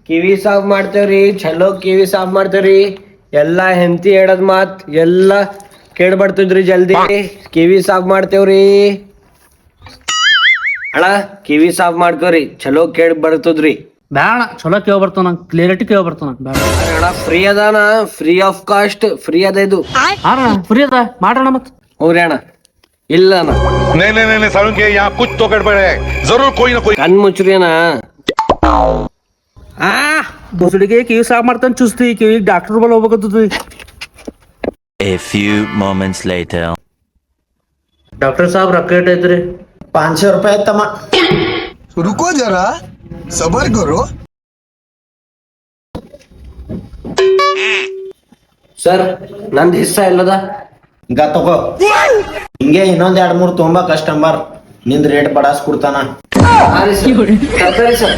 ಕಿವಿ ಸಾಫ್ ಮಾಡ್ತೇವ್ರಿ, ಚಲೋ ಕಿವಿ ಸಾಫ್ ಮಾಡ್ತೇವ್ರಿ. ಎಲ್ಲಾ ಹೆಂಡತಿ ಹೇಳದ್ ಮಾತ್ ಎಲ್ಲಾ ಕೇಳ್ಬಾರ್ತಿದ್ರಿ. ಜಲ್ದಿ ಕಿವಿ ಸಾಫ್ ಮಾಡ್ತೇವ್ರಿ ಅಣ್ಣ. ಕಿವಿ ಸಾಫ್ ಮಾಡ್ಕೋರಿ, ಚಲೋ ಕೇಳ್ ಬರ್ತದ್ರಿ. ಬೇಡ ಚಲೋ ಕೇಳ ಬರ್ತಾವ ನಂಗೆ, ಕ್ಲಿಯರಿಟಿ ಕೇಳ ಬರ್ತಾವ ನಂಗೆ. ಬೇಡ ಅಣ್ಣ ಫ್ರೀ ಅದಾನ, ಫ್ರೀ ಆಫ್ ಕಾಸ್ಟ್ ಫ್ರೀ ಅದ ಇದು. ಅಣ್ಣ ಫ್ರೀ ಅದ ಮಾಡೋಣ ಮತ್. ಹೋಗ್ರಿ ಅಣ್ಣ. ಇಲ್ಲ ಅಣ್ಣ, नहीं नहीं नहीं सारुण के यहाँ कुछ तो गड़बड़ है, जरूर कोई ना कोई। ಕಣ್ ಮುಚ್ಚ್ರಿ ಅಣ್ಣ. ಬಸುಡಿಗೆ ಕಿವಿ ಸಾಫ್ ಮಾಡ್ತಾನೆ ಚುಸ್ತಿ, ಕಿವಿ ಡಾಕ್ಟರ್ ಬಲ್ ಹೋಗ್ಬೇಕಂತದ್ರಿ. A few moments later. Doctor Saheb ರೊಕ್ಕ ಏಟ್ ಐತ್ರಿ? 500 रुपये तमा. रुको जरा सबर करो. ಸರ್ ನಂದ್ ಹಿಸ್ಸ ಎಲ್ಲದ? ಈಗ ತಗೋ. ಹಿಂಗೆ ಇನ್ನೊಂದ್ 2-3 ತೊಂಬ ಕಸ್ಟಮರ್ ನಿಂದ್ ರೇಟ್ ಬಡಾಸ್ ಕೊಡ್ತಾನ. ತರ್ಕಾರಿ ಸರ್.